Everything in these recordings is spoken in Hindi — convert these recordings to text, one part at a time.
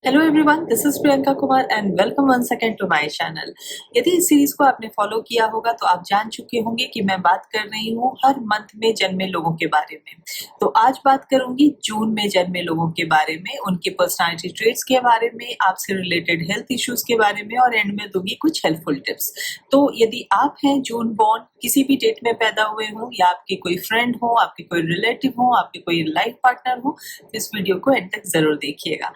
Hello everyone, this is Priyanka Kumar and welcome one second to my channel. यदि इस सीरीज को आपने फॉलो किया होगा तो आप जान चुके होंगे कि मैं बात कर रही हूँ हर मंथ में जन्मे लोगों के बारे में। तो आज बात करूंगी जून में जन्मे लोगों के बारे में, उनके पर्सनालिटी ट्रेट्स के बारे में, आपसे रिलेटेड हेल्थ इश्यूज के बारे में और एंड में दूंगी कुछ हेल्पफुल टिप्स। तो यदि आप हैं जून बॉर्न, किसी भी डेट में पैदा हुए हो या आपके कोई फ्रेंड हो, आपके कोई रिलेटिव हो, आपके कोई लाइफ पार्टनर हो, इस वीडियो को एंड तक जरूर देखिएगा।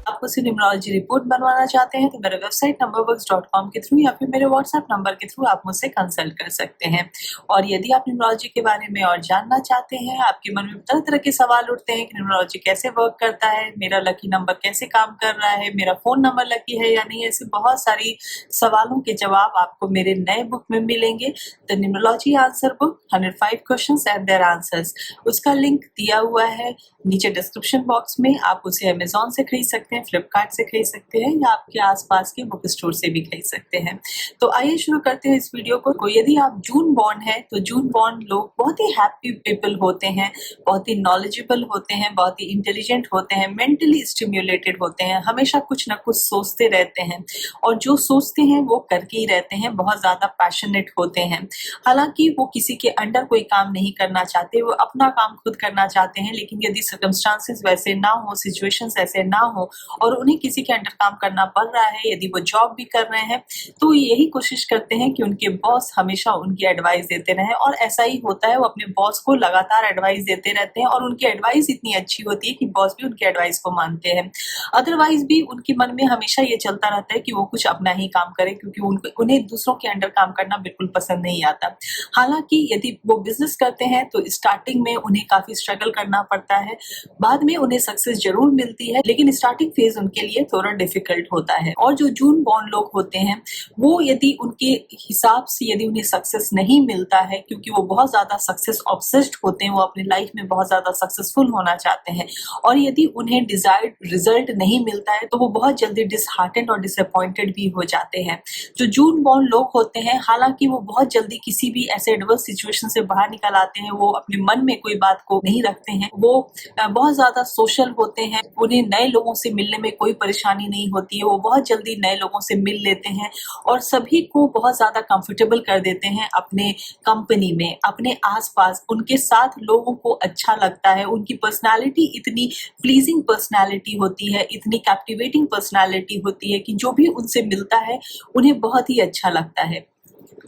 आप मुझसे न्यूमरोलॉजी रिपोर्ट बनवाना चाहते हैं तो मेरे वेबसाइट numberworks.com के थ्रू या फिर मेरे व्हाट्सएप नंबर के थ्रू आप मुझसे कंसल्ट कर सकते हैं। और यदि आप न्यूमरोलॉजी के बारे में और जानना चाहते हैं, आपके मन में तरह तरह के सवाल उठते हैं कि न्यूमरोलॉजी कैसे वर्क करता है, मेरा लकी नंबर कैसे काम कर रहा है, मेरा फोन नंबर लकी है या नहीं, ऐसे बहुत सारी सवालों के जवाब आपको मेरे नए बुक में मिलेंगे, the numerology answer book 105 questions and their answers. उसका लिंक दिया हुआ है नीचे डिस्क्रिप्शन बॉक्स में। आप उसे अमेजॉन से खरीद सकते हैं, फ्लिपकार्ट से खरीद सकते हैं या आपके आसपास के बुक स्टोर से भी खरीद सकते हैं। तो आइए शुरू करते हैं इस वीडियो को। यदि आप जून बॉर्न है तो जून बॉर्न लोग बहुत ही हैप्पी पीपल होते हैं, बहुत ही नॉलेजेबल होते हैं, बहुत ही इंटेलिजेंट होते हैं, मेंटली स्टिम्युलेटेड होते हैं, हमेशा कुछ ना कुछ सोचते रहते हैं और जो सोचते हैं वो करके ही रहते हैं, बहुत ज्यादा पैशनेट होते हैं। हालांकि वो किसी के अंडर कोई काम नहीं करना चाहते, वो अपना काम खुद करना चाहते हैं, लेकिन यदि सर्कमस्टांसेस वैसे ना हो, सिचुएशंस ऐसे ना हो और उन्हें किसी के अंडर काम करना पड़ रहा है, यदि वो जॉब भी कर रहे हैं तो यही कोशिश करते हैं कि उनके बॉस हमेशा उनकी एडवाइस देते रहें। और ऐसा ही होता है, वो अपने बॉस को लगातार एडवाइस देते रहते हैं और उनकी एडवाइस इतनी अच्छी होती है कि बॉस भी उनकी एडवाइस को मानते हैं। अदरवाइज भी उनके मन में हमेशा ये चलता रहता है कि वो कुछ अपना ही काम करे, क्योंकि उन्हें दूसरों के अंडर काम करना बिल्कुल पसंद नहीं आता। हालांकि यदि वो बिजनेस करते हैं तो स्टार्टिंग में उन्हें काफी स्ट्रगल करना पड़ता है, बाद में उन्हें सक्सेस जरूर मिलती है, लेकिन स्टार्टिंग फेज उनके लिए थोड़ा डिफिकल्ट होता है। और जो जून बॉर्न लोग होते हैं वो यदि उनके हिसाब से यदि उन्हें सक्सेस नहीं मिलता है, क्योंकि वो बहुत ज्यादा सक्सेस ऑब्सेस्ड होते हैं, वो अपनी लाइफ में बहुत ज्यादा सक्सेसफुल होना चाहते हैं, और यदि उन्हें डिजायर्ड रिजल्ट नहीं मिलता है तो वो बहुत जल्दी डिसहार्टेंड और डिसअपॉइंटेड भी हो जाते हैं। जो जून बॉर्न लोग होते हैं, हालांकि वो बहुत जल्दी किसी भी ऐसे एडवर्स सिचुएशन से बाहर निकल आते हैं, वो अपने मन में कोई बात को नहीं रखते हैं, वो बहुत ज्यादा सोशल होते हैं, उन्हें नए लोगों से मिलने में कोई परेशानी नहीं होती है, वो बहुत जल्दी नए लोगों से मिल लेते हैं और सभी को बहुत ज्यादा कंफर्टेबल कर देते हैं अपने कंपनी में, अपने आसपास उनके साथ लोगों को अच्छा लगता है। उनकी पर्सनालिटी इतनी प्लीजिंग पर्सनालिटी होती है, इतनी कैप्टिवेटिंग पर्सनालिटी होती है कि जो भी उनसे मिलता है उन्हें बहुत ही अच्छा लगता है।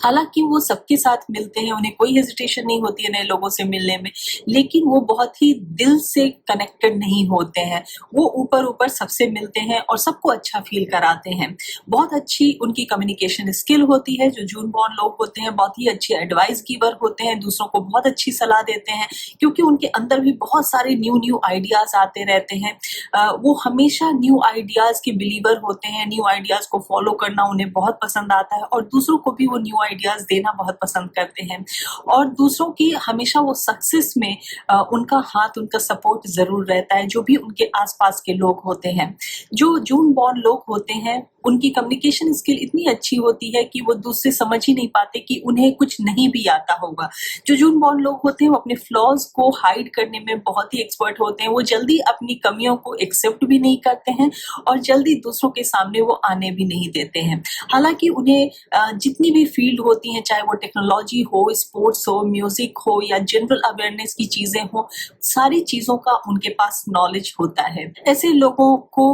हालांकि वो सबके साथ मिलते हैं, उन्हें कोई हेजिटेशन नहीं होती है नए लोगों से मिलने में, लेकिन वो बहुत ही दिल से कनेक्टेड नहीं होते हैं। वो ऊपर ऊपर सबसे मिलते हैं और सबको अच्छा फील कराते हैं। बहुत अच्छी उनकी कम्युनिकेशन स्किल होती है। जो जून बॉर्न लोग होते हैं बहुत ही अच्छे एडवाइस गिवर होते हैं, दूसरों को बहुत अच्छी सलाह देते हैं, क्योंकि उनके अंदर भी बहुत सारे न्यू आइडियाज आते रहते हैं। वो हमेशा न्यू आइडियाज के बिलीवर होते हैं, न्यू आइडियाज को फॉलो करना उन्हें बहुत पसंद आता है और दूसरों को भी वो न्यू आइडियाज देना बहुत पसंद करते हैं। और दूसरों की हमेशा वो सक्सेस में उनका हाथ, उनका सपोर्ट जरूर रहता है, जो भी उनके आसपास के लोग होते हैं। जो जून बॉर्न लोग होते हैं उनकी कम्युनिकेशन स्किल इतनी अच्छी होती है कि वो दूसरे समझ ही नहीं पाते कि उन्हें कुछ नहीं भी आता होगा। जो जून बॉर्न लोग होते हैं वो अपने फ्लॉज को हाइड करने में बहुत ही एक्सपर्ट होते हैं, वो जल्दी अपनी कमियों को एक्सेप्ट भी नहीं करते हैं और जल्दी दूसरों के सामने वो आने भी नहीं देते हैं। हालांकि उन्हें जितनी भी फील्ड होती हैं, चाहे वो टेक्नोलॉजी हो, स्पोर्ट्स हो, म्यूजिक हो या जनरल अवेयरनेस की चीजें हो, सारी चीजों का उनके पास नॉलेज होता है। ऐसे लोगों को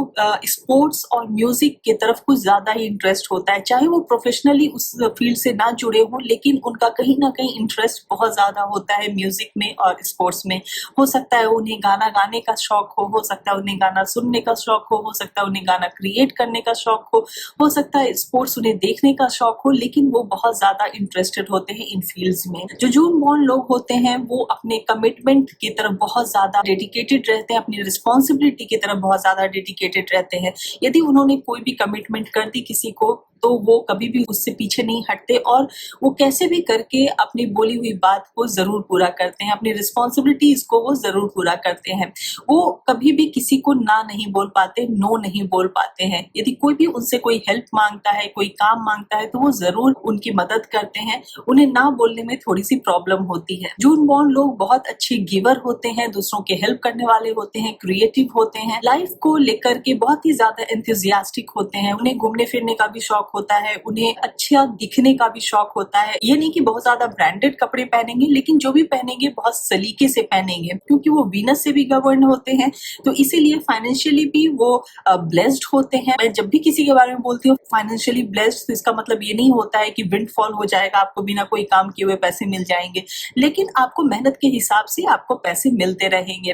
स्पोर्ट्स और म्यूजिक की तरफ कुछ ज्यादा ही इंटरेस्ट होता है, चाहे वो प्रोफेशनली उस फील्ड से ना जुड़े हो, लेकिन उनका कहीं ना कहीं इंटरेस्ट बहुत ज्यादा होता है म्यूजिक में और स्पोर्ट्स में। हो सकता है उन्हें गाना गाने का शौक हो सकता है उन्हें गाना सुनने का शौक हो सकता है उन्हें गाना क्रिएट करने का शौक हो सकता है स्पोर्ट्स उन्हें देखने का शौक हो, लेकिन वो बहुत ज्यादा इंटरेस्टेड होते हैं इन फील्ड्स में। जो जून बॉर्न लोग होते हैं वो अपने कमिटमेंट की तरफ बहुत ज्यादा डेडिकेटेड रहते हैं, अपनी रिस्पॉन्सिबिलिटी की तरफ बहुत ज्यादा डेडिकेटेड रहते हैं। यदि उन्होंने कोई भी कमिटमेंट कर दी किसी को तो वो कभी भी उससे पीछे नहीं हटते और वो कैसे भी करके अपनी बोली हुई बात को जरूर पूरा करते हैं, अपनी रिस्पॉन्सिबिलिटीज को वो जरूर पूरा करते हैं। वो कभी भी किसी को ना नहीं बोल पाते, नो नहीं बोल पाते हैं। यदि कोई भी उनसे कोई हेल्प मांगता है, कोई काम मांगता है, तो वो जरूर उनकी मदद करते हैं। उन्हें ना बोलने में थोड़ी सी प्रॉब्लम होती है। जून बॉर्न लोग बहुत अच्छे गिवर होते हैं, दूसरों के हेल्प करने वाले होते हैं, क्रिएटिव होते हैं, लाइफ को लेकर के बहुत ही ज्यादा एंथुसियास्टिक होते हैं। उन्हें घूमने फिरने का भी शौक होता है, उन्हें अच्छा दिखने का भी शौक होता है। ये नहीं कि बहुत ज्यादा ब्रांडेड कपड़े पहनेंगे, लेकिन जो भी पहनेंगे बहुत सलीके से पहनेंगे, क्योंकि वो वीनस से भी गवर्न होते हैं, तो इसीलिए फाइनेंशियली भी वो ब्लेस्ड होते हैं। मैं जब भी किसी के बारे में बोलती हूँ फाइनेंशियली ब्लेस्ड, तो इसका मतलब ये नहीं होता है कि विंडफॉल हो जाएगा, आपको बिना कोई काम किए हुए पैसे मिल जाएंगे, लेकिन आपको मेहनत के हिसाब से आपको पैसे मिलते रहेंगे।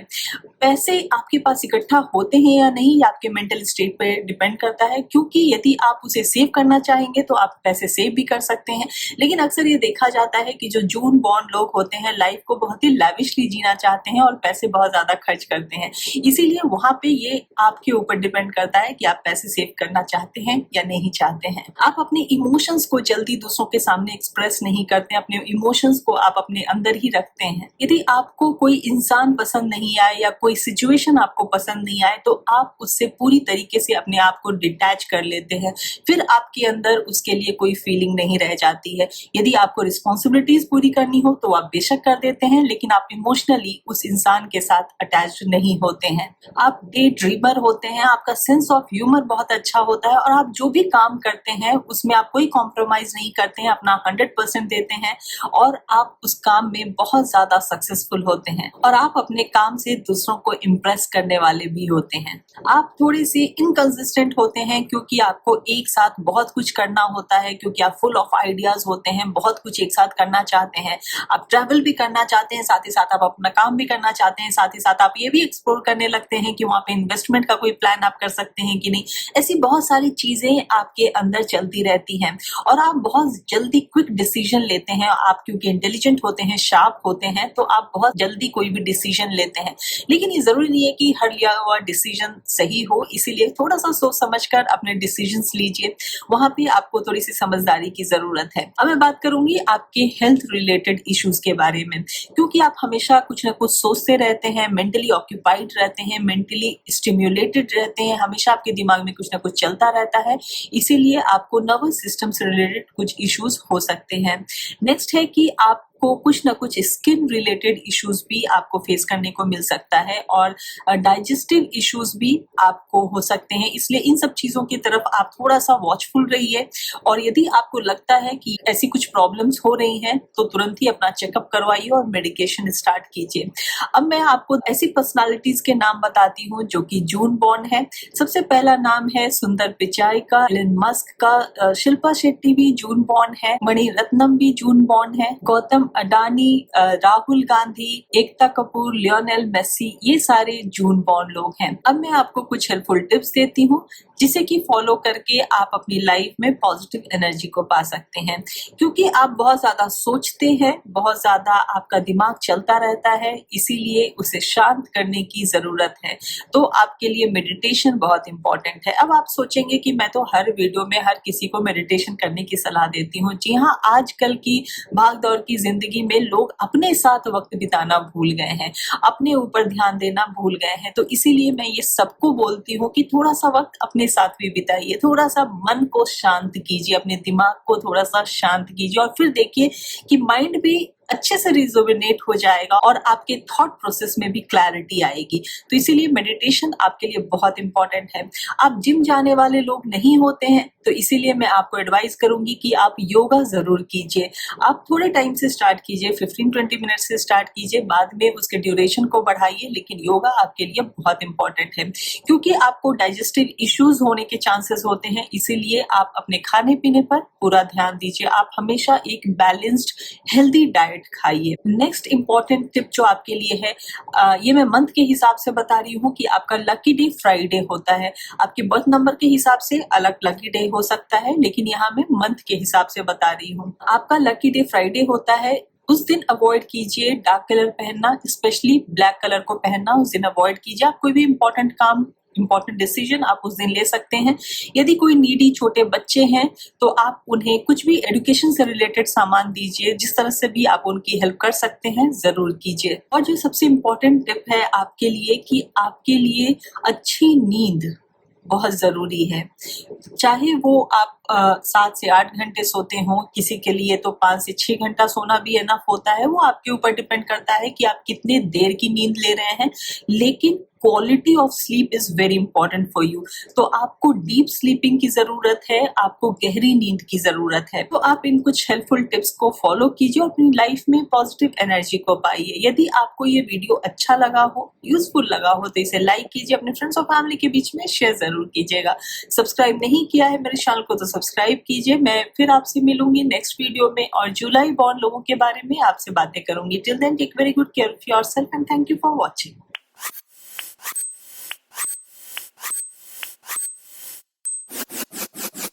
पैसे आपके पास इकट्ठा होते हैं या नहीं, ये आपके मेंटल स्टेट पे डिपेंड करता है, क्योंकि यदि आप उसे सेव करना चाहेंगे तो आप पैसे सेव भी कर सकते हैं। लेकिन अक्सर ये देखा जाता है कि जो जून बॉर्न लोग होते हैं लाइफ को बहुत ही लैविशली जीना चाहते हैं और पैसे बहुत ज्यादा खर्च करते हैं। इसीलिए वहां पे ये आपके ऊपर डिपेंड करता है कि आप पैसे सेव करना चाहते हैं या नहीं चाहते हैं। आप अपने इमोशंस को जल्दी दूसरों के सामने एक्सप्रेस नहीं करते, अपने इमोशंस को आप अपने अंदर ही रखते हैं। यदि आपको कोई इंसान पसंद नहीं आए या कोई सिचुएशन आपको पसंद नहीं आए, तो आप उससे पूरी तरीके से अपने आप को डिटैच कर लेते हैं। फिर आपके अंदर उसके लिए कोई फीलिंग नहीं रह जाती है। यदि आपको रिस्पॉन्सिबिलिटीज पूरी करनी हो तो आप बेशक कर देते हैं, लेकिन आप इमोशनली उस इंसान के साथ अटैच नहीं होते हैं। आप डे ड्रीमर होते हैं, आपका सेंस ऑफ ह्यूमर बहुत अच्छा होता है और आप जो भी काम करते हैं उसमें आप कोई कॉम्प्रोमाइज नहीं करते हैं, अपना 100% देते हैं और आप उस काम में बहुत ज्यादा सक्सेसफुल होते हैं और आप अपने काम से दूसरों को इम्प्रेस करने वाले भी होते हैं। आप थोड़े से इनकंसिस्टेंट होते हैं क्योंकि आपको एक साथ बहुत कुछ करना होता है, क्योंकि आप फुल ऑफ आइडियाज होते हैं, बहुत कुछ एक साथ करना चाहते हैं। आप ट्रैवल भी करना चाहते हैं, साथ ही साथ आप अपना काम भी करना चाहते हैं, साथ ही साथ आप ये भी एक्सप्लोर करने लगते हैं कि वहां पे इन्वेस्टमेंट का कोई प्लान आप कर सकते हैं कि नहीं। ऐसी बहुत सारी चीजें आपके अंदर चलती रहती हैं और आप बहुत जल्दी क्विक डिसीजन लेते हैं। आप क्योंकि इंटेलिजेंट होते हैं, शार्प होते हैं, तो आप बहुत जल्दी कोई भी डिसीजन लेते हैं। लेकिन ये जरूरी नहीं है कि हर लिया हुआ डिसीजन सही हो, इसीलिए थोड़ा सा सोच समझकर अपने डिसीजंस लीजिए। वहां पे आपको थोड़ी सी समझदारी की जरूरत है। अब मैं बात करूंगी आपके हेल्थ रिलेटेड इश्यूज के बारे में, क्योंकि आप हमेशा कुछ ना कुछ सोचते रहते हैं, मेंटली ऑक्यूपाइड रहते हैं, मेंटली स्टिम्युलेटेड रहते हैं, हमेशा आपके दिमाग में कुछ ना कुछ चलता रहता है, इसीलिए आपको नर्वस सिस्टम से रिलेटेड कुछ इश्यूज हो सकते हैं। नेक्स्ट है कि आप को कुछ ना कुछ स्किन रिलेटेड इश्यूज भी आपको फेस करने को मिल सकता है और डाइजेस्टिव इश्यूज भी आपको हो सकते हैं, इसलिए इन सब चीजों की तरफ आप थोड़ा सा वॉचफुल रहिए। और यदि आपको लगता है कि ऐसी कुछ प्रॉब्लम्स हो रही हैं तो तुरंत ही अपना चेकअप करवाइए और मेडिकेशन स्टार्ट कीजिए। अब मैं आपको ऐसी पर्सनालिटीज के नाम बताती हूँ जो कि जून बॉर्न है। सबसे पहला नाम है सुंदर पिचाई का, एलन मस्क का, शिल्पा शेट्टी भी जून बॉर्न है, मणि रत्नम भी जून बॉर्न है, गौतम अडानी, राहुल गांधी, एकता कपूर, लियोनेल मेसी, ये सारे जून बॉर्न लोग हैं। अब मैं आपको कुछ हेल्पफुल टिप्स देती हूँ जिसे कि फॉलो करके आप अपनी लाइफ में पॉजिटिव एनर्जी को पा सकते हैं, क्योंकि आप बहुत ज्यादा सोचते हैं, बहुत ज्यादा आपका दिमाग चलता रहता है, इसीलिए उसे शांत करने की जरूरत है। तो आपके लिए मेडिटेशन बहुत इंपॉर्टेंट है। अब आप सोचेंगे कि मैं तो हर वीडियो में हर किसी को मेडिटेशन करने की सलाह देती हूँ। जी हाँ, आजकल की भागदौड़ की जिंदगी में लोग अपने साथ वक्त बिताना भूल गए हैं, अपने ऊपर ध्यान देना भूल गए हैं, तो इसीलिए मैं ये सबको बोलती हूँ कि थोड़ा सा वक्त अपने साथ भी बिताइए, थोड़ा सा मन को शांत कीजिए, अपने दिमाग को थोड़ा सा शांत कीजिए और फिर देखिए कि माइंड भी अच्छे से रिजोविनेट हो जाएगा और आपके थॉट प्रोसेस में भी क्लैरिटी आएगी। तो इसीलिए मेडिटेशन आपके लिए बहुत इंपॉर्टेंट है। आप जिम जाने वाले लोग नहीं होते हैं, तो इसीलिए मैं आपको एडवाइस करूंगी कि आप योगा जरूर कीजिए। आप थोड़े टाइम से स्टार्ट कीजिए, 15-20 मिनट से स्टार्ट कीजिए, बाद में उसके ड्यूरेशन को बढ़ाइए, लेकिन योगा आपके लिए बहुत इंपॉर्टेंट है क्योंकि आपको डाइजेस्टिव इश्यूज होने के चांसेस होते हैं। इसीलिए आप अपने खाने पीने पर पूरा ध्यान दीजिए। आप हमेशा एक बैलेंस्ड हेल्दी डाइट खाइए। नेक्स्ट इंपॉर्टेंट टिप जो आपके लिए है, ये मैं मंथ के हिसाब से बता रही हूँ कि आपका लकी डे फ्राइडे होता है। आपके बर्थ नंबर के हिसाब से अलग लकी डे हो सकता है, लेकिन यहाँ मैं मंथ के हिसाब से बता रही हूँ। आपका लकी डे फ्राइडे होता है। उस दिन अवॉइड कीजिए डार्क कलर पहनना, स्पेशली ब्लैक कलर को पहनना उस दिन अवॉइड कीजिए। आप कोई भी इंपॉर्टेंट काम इंपॉर्टेंट डिसीजन आप उस दिन ले सकते हैं। यदि कोई नीडी छोटे बच्चे हैं तो आप उन्हें कुछ भी एजुकेशन से रिलेटेड सामान दीजिए, जिस तरह से भी आप उनकी हेल्प कर सकते हैं ज़रूर कीजिए। और जो सबसे इम्पोर्टेंट टिप है आपके लिए कि आपके लिए अच्छी नींद बहुत ज़रूरी है। चाहे वो आप 7 से 8 घंटे सोते हों, किसी के लिए तो 5 से 6 घंटा सोना भी इनफ होता है, वो आपके ऊपर डिपेंड करता है कि आप कितने देर की नींद ले रहे हैं, लेकिन quality of sleep is very important for you. तो आपको डीप स्लीपिंग की ज़रूरत है, आपको गहरी नींद की ज़रूरत है। तो आप इन कुछ हेल्पफुल टिप्स को फॉलो कीजिए और अपनी लाइफ में पॉजिटिव एनर्जी को पाइए। यदि आपको ये वीडियो अच्छा लगा हो, यूजफुल लगा हो, तो इसे लाइक कीजिए, अपने फ्रेंड्स और फैमिली के बीच में शेयर ज़रूर कीजिएगा। सब्सक्राइब नहीं किया है मेरे चैनल को तो सब्सक्राइब कीजिए। मैं फिर आपसे मिलूंगी नेक्स्ट वीडियो में और जुलाई बॉर्न लोगों के बारे में आपसे बातें करूंगी। Till then take very good care of yourself and thank you for watching.